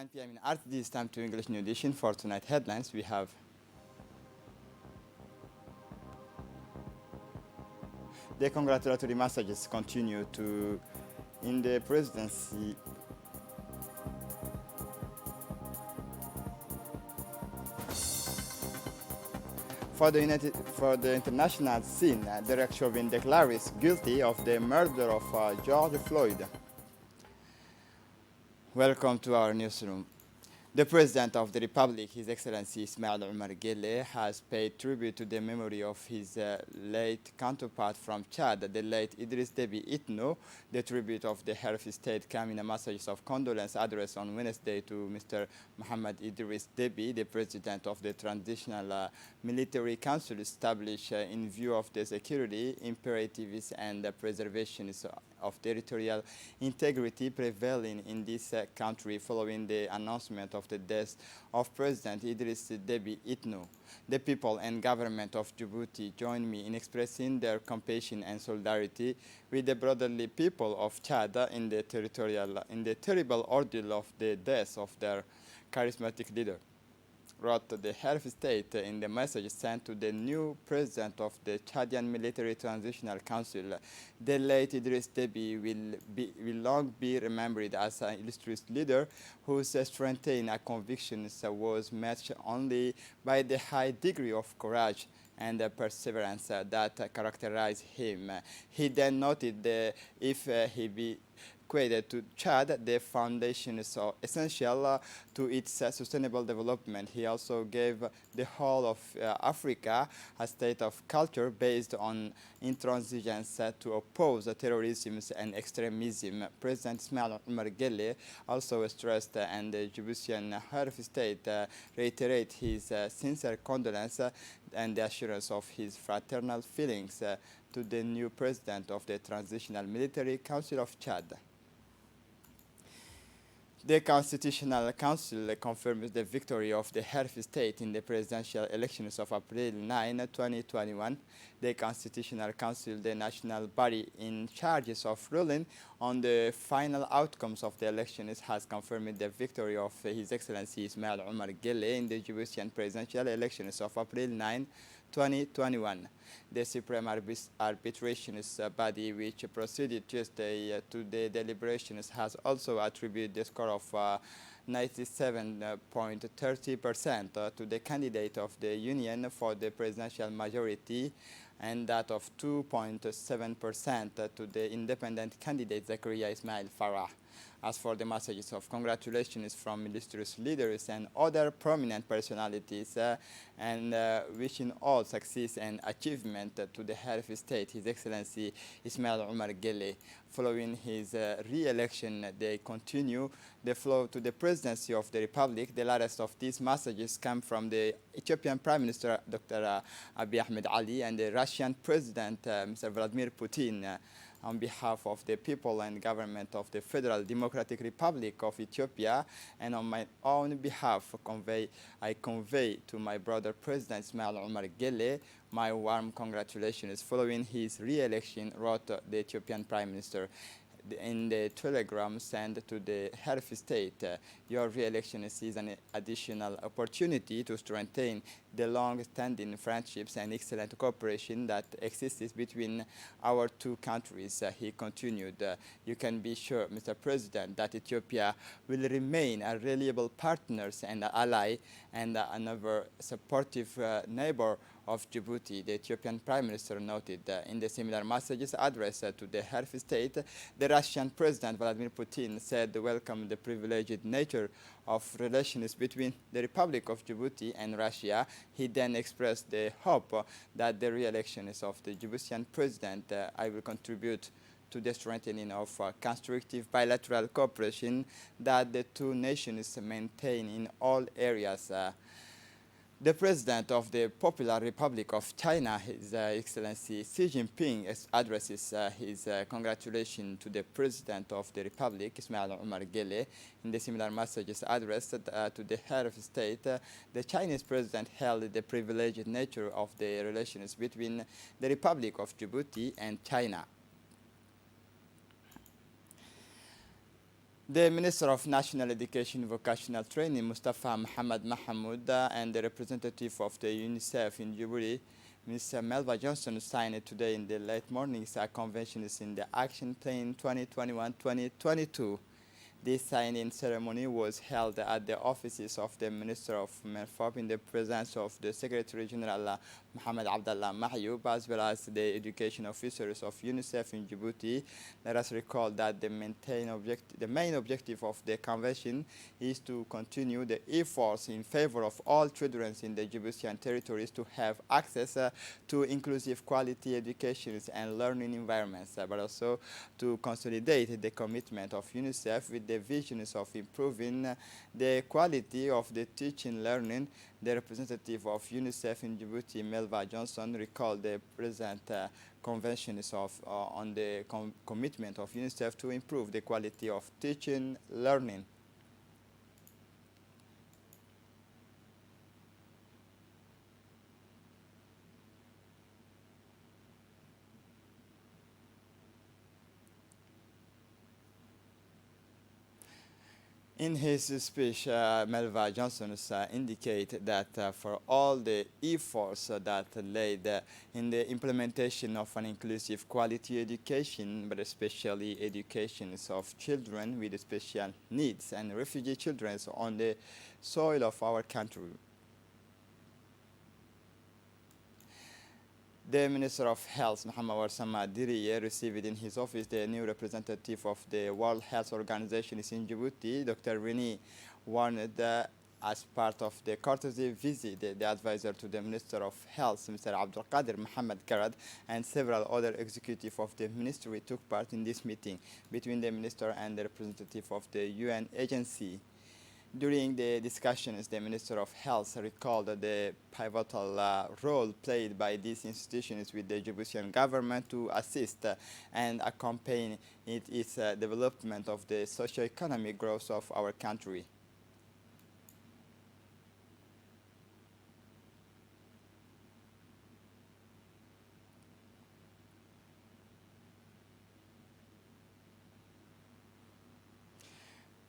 9 p.m. in Art. This time to English New Edition. For tonight headlines, we have the congratulatory messages continue to in the presidency. For the international scene, Derek Chauvin declares guilty of the murder of George Floyd. Welcome to our newsroom. The President of the Republic, His Excellency Ismail Omar Guelleh, has paid tribute to the memory of his late counterpart from Chad, the late Idriss Déby Itno. The tribute of the head of state came in a message of condolence addressed on Wednesday to Mr. Mohammed Idriss Déby, the President of the Transitional Military Council established in view of the security imperatives and the preservation of territorial integrity prevailing in this country following the announcement of the death of President Idriss Déby Itno. The people and government of Djibouti join me in expressing their compassion and solidarity with the brotherly people of Chad in the terrible ordeal of the death of their charismatic leader, wrote the head of state in the message sent to the new president of the Chadian Military Transitional Council. The late Idriss Déby will long be remembered as an illustrious leader whose strength and convictions was matched only by the high degree of courage and perseverance that characterized him. He then noted that if he be equated to Chad, the foundation is so essential to its sustainable development. He also gave the whole of Africa a state of culture based on intransigence to oppose terrorism and extremism. President Ismail Omar Guelleh also stressed, and the Djiboutian head of state reiterate his sincere condolence and the assurance of his fraternal feelings to the new president of the Transitional Military Council of Chad. The Constitutional Council confirms the victory of the head of state in the presidential elections of April 9, 2021. The Constitutional Council, the national body in charge of ruling on the final outcomes of the elections, has confirmed the victory of His Excellency Ismail Omar Guelleh in the Djiboutian presidential elections of April 9, 2021. The Supreme Arbitrations body, which proceeded Tuesday to the deliberations, has also attributed the score of 97.30% to the candidate of the Union for the presidential majority and that of 2.7% to the independent candidate Zakaria Ismail Farah. As for the messages of congratulations from illustrious leaders and other prominent personalities and wishing all success and achievement to the head of state, His Excellency Ismail Omar Guelleh. Following his re-election, they continue the flow to the presidency of the Republic. The latest of these messages come from the Ethiopian Prime Minister, Dr. Abiy Ahmed Ali, and the Russian President, Mr. Vladimir Putin. On behalf of the people and government of the Federal Democratic Republic of Ethiopia, and on my own behalf, I convey to my brother President Ismail Omar Guelleh my warm congratulations following his re-election, wrote the Ethiopian Prime Minister in the telegram sent to the head of state. Your re-election is an additional opportunity to strengthen the long-standing friendships and excellent cooperation that exists between our two countries. He continued, you can be sure, Mr. President, that Ethiopia will remain a reliable partner and ally and another supportive neighbor of Djibouti. The Ethiopian Prime Minister noted in the similar messages addressed to the head of state, the Russian President Vladimir Putin said welcome the privileged nature of relations between the Republic of Djibouti and Russia. He then expressed the hope that the re-elections of the Djiboutian President I will contribute to the strengthening of constructive bilateral cooperation that the two nations maintain in all areas. The President of the Popular Republic of China, His Excellency Xi Jinping, addresses his congratulations to the President of the Republic, Ismail Omar Guelleh. In the similar messages addressed to the head of state, the Chinese President held the privileged nature of the relations between the Republic of Djibouti and China. The Minister of National Education and Vocational Training, Mustafa Muhammad Mahmoud, and the representative of the UNICEF in Djibouti, Ms. Melva Johnson, signed today in the late mornings a convention in the Action Plan 2021-2022. This signing ceremony was held at the offices of the Minister of Merfab in the presence of the Secretary General Mohamed Abdallah Mahyoub, as well as the education officers of UNICEF in Djibouti. Let us recall that the main objective of the convention is to continue the efforts in favor of all children in the Djiboutian territories to have access to inclusive quality educations and learning environments, but also to consolidate the commitment of UNICEF with the visions of improving the quality of the teaching learning. The representative of UNICEF in Djibouti, Melva Johnson, recalled the present conventions on the commitment of UNICEF to improve the quality of teaching learning. In his speech, Melva Johnson indicated that for all the efforts that laid in the implementation of an inclusive quality education, but especially educations of children with special needs and refugee children on the soil of our country. The Minister of Health, Mohamed Warsama Diriye, received in his office the new representative of the World Health Organization in Djibouti, Dr. Reni Warned, as part of the courtesy visit. The advisor to the Minister of Health, Mr. Abdul Qadir Mohammed Garad, and several other executives of the ministry took part in this meeting between the minister and the representative of the UN agency. During the discussions, the Minister of Health recalled the pivotal role played by these institutions with the Djiboutian government to assist and accompany its development of the socio-economic growth of our country.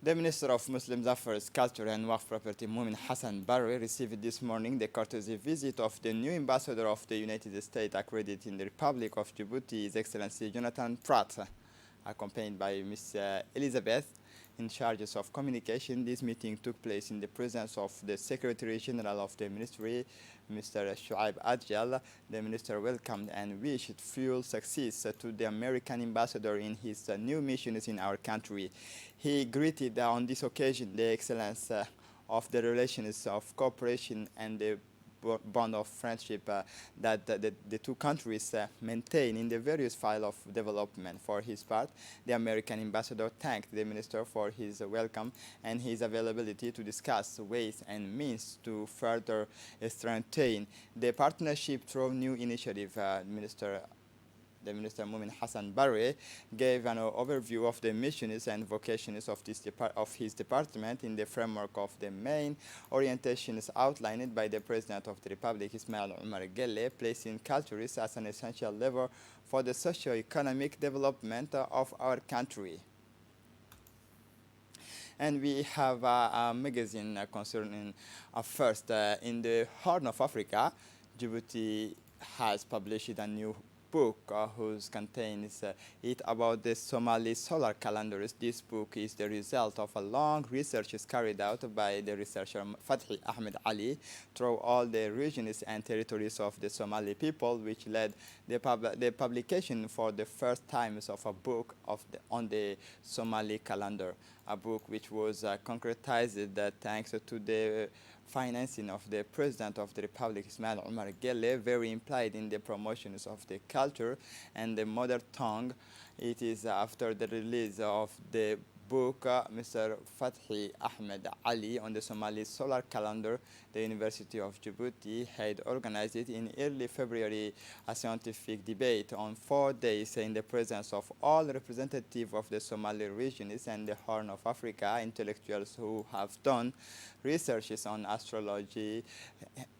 The Minister of Muslim Affairs, Culture and Waqf Property, Mumin Hassan Barre, received this morning the courtesy visit of the new ambassador of the United States accredited in the Republic of Djibouti, His Excellency Jonathan Pratt, accompanied by Ms. Elizabeth, in charges of communication. This meeting took place in the presence of the Secretary General of the Ministry, Mr. Shuaib Adjal. The Minister welcomed and wished full success to the American ambassador in his new missions in our country. He greeted on this occasion the excellence of the relations of cooperation and the bond of friendship that the two countries maintain in the various files of development. For his part, the American ambassador thanked the minister for his welcome and his availability to discuss ways and means to further strengthen the partnership through new initiative. The Minister Mumin Hassan Barre gave an overview of the missions and vocations of his department in the framework of the main orientations outlined by the President of the Republic, Ismail Omar Guelleh, placing culture as an essential lever for the socio-economic development of our country. And we have a magazine concerning first in the Horn of Africa. Djibouti has published a new book whose contains it about the Somali solar calendars. This book is the result of a long research carried out by the researcher Fathi Ahmed Ali through all the regions and territories of the Somali people, which led the publication for the first time of a book on the Somali calendar, a book which was concretized thanks to the financing of the President of the Republic, Ismail Omar Guelleh, very implied in the promotions of the culture and the mother tongue. It is after the release of the book, Mr. Fathi Ahmed Ali on the Somali solar calendar, the University of Djibouti had organized it in early February, a scientific debate on 4 days in the presence of all representatives of the Somali regions and the Horn of Africa, intellectuals who have done researches on astrology,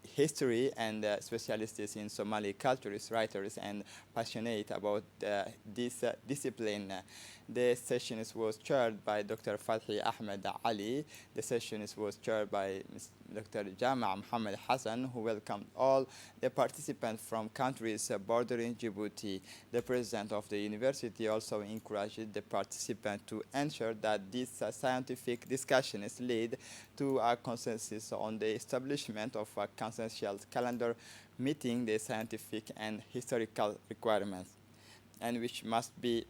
history, and specialists in Somali cultures, writers, and passionate about this discipline. The sessions was chaired by Dr. Fathi Ahmed Ali. The session was chaired by Dr. Jama Mohammed Hassan, who welcomed all the participants from countries bordering Djibouti. The president of the university also encouraged the participants to ensure that this scientific discussions lead to a consensus on the establishment of a consensual calendar meeting the scientific and historical requirements, and which must be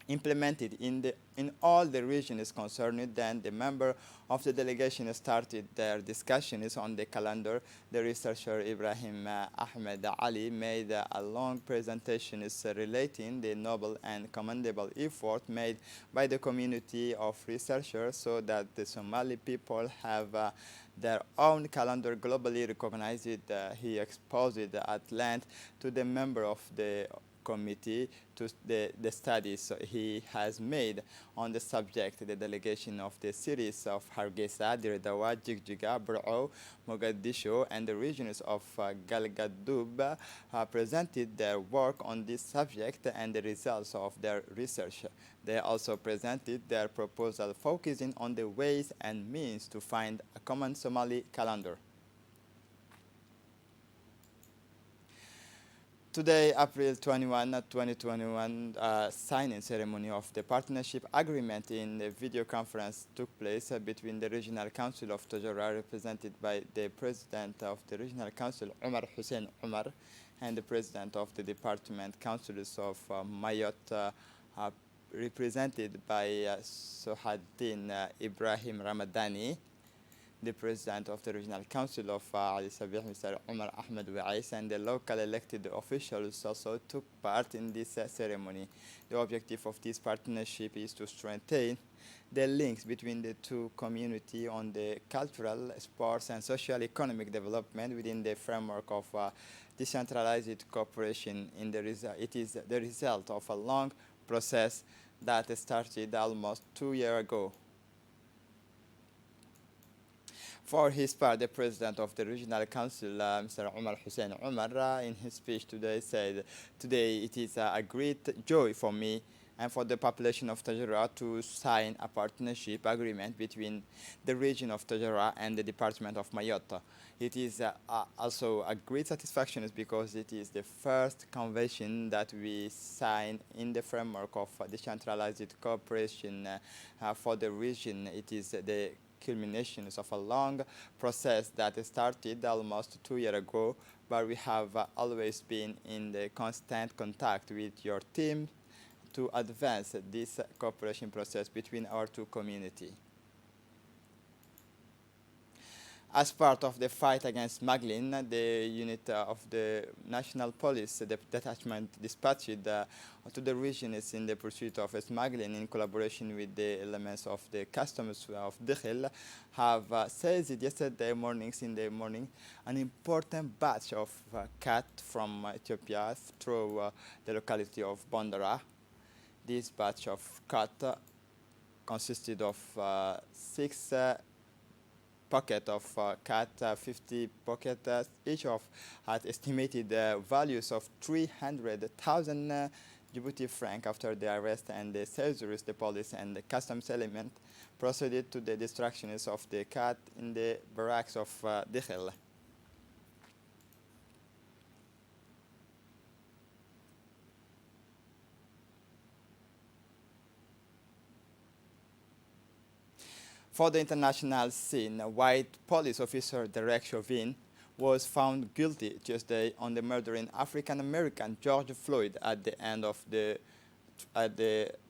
implemented in all the regions concerned. Then the member of the delegation started their discussions on the calendar. The researcher Ibrahim Ahmed Ali made a long presentation relating the noble and commendable effort made by the community of researchers so that the Somali people have their own calendar globally recognized. He exposed at length to the member of the committee to the studies he has made on the subject. The delegation of the cities of Hargeisa, Dirdawa, Jigjiga, Bur'o, Mogadishu, and the regions of Galgaduud presented their work on this subject and the results of their research. They also presented their proposal focusing on the ways and means to find a common Somali calendar. Today, April 21, 2021, signing ceremony of the partnership agreement in the video conference took place between the Regional Council of Tajara, represented by the President of the Regional Council, Omar Hussein Omar, and the President of the Department Councils of Mayotte, represented by Sohaddin Ibrahim Ramadani, the President of the Regional Council of Ali Sabih, Mr. Omar Ahmed Wais, and the local elected officials also took part in this ceremony. The objective of this partnership is to strengthen the links between the two communities on the cultural, sports, and socio-economic development within the framework of decentralized cooperation. It is the result of a long process that started almost 2 years ago. For his part, the President of the Regional Council, Mr. Omar Hussein Omar, in his speech today said, "Today it is a great joy for me and for the population of Tajara to sign a partnership agreement between the region of Tajara and the Department of Mayotte. It is also a great satisfaction because it is the first convention that we sign in the framework of decentralized cooperation for the region. It is the culminations of a long process that started almost 2 years ago, but we have always been in the constant contact with your team to advance this cooperation process between our two communities. As part of the fight against smuggling, the unit of the National Police, the detachment dispatched to the region is in the pursuit of smuggling in collaboration with the elements of the customs of Dikhil, have seized yesterday in the morning an important batch of cat from Ethiopia through the locality of Bondara. This batch of cat consisted of 6 pocket of cat, 50 pocket each of had estimated values of 300,000 Djibouti franc. After the arrest and the seizures, the police and the customs element proceeded to the destructions of the cat in the barracks of Dikhil. For the international scene, white police officer Derek Chauvin was found guilty Tuesday on the murdering African-American George Floyd at the end of the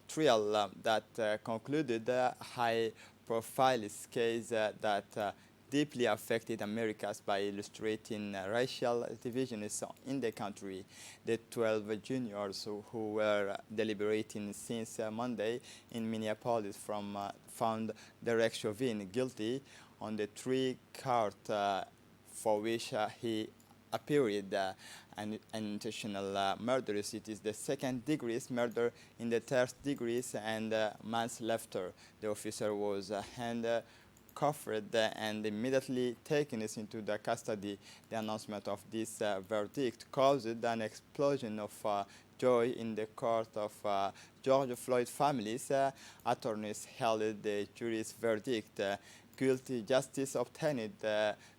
trial that concluded a high-profile case that deeply affected Americas by illustrating racial divisions in the country. The 12 juniors who were deliberating since Monday in Minneapolis found Derek Chauvin guilty on the 3 counts for which he appeared an intentional murder. It is the 2nd degree murder in the 3rd degree and manslaughter. The officer was handed covered and immediately taken into the custody. The announcement of this verdict caused an explosion of joy in the court of George Floyd families. Attorneys held the jury's verdict. Guilty justice obtained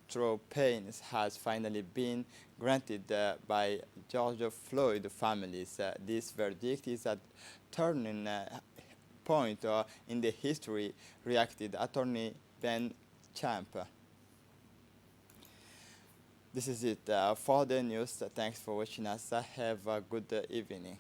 through pains has finally been granted by George Floyd families. This verdict is a turning point in the history, reacted Attorney Ben Champ. This is it for the news. Thanks for watching us. Have a good evening.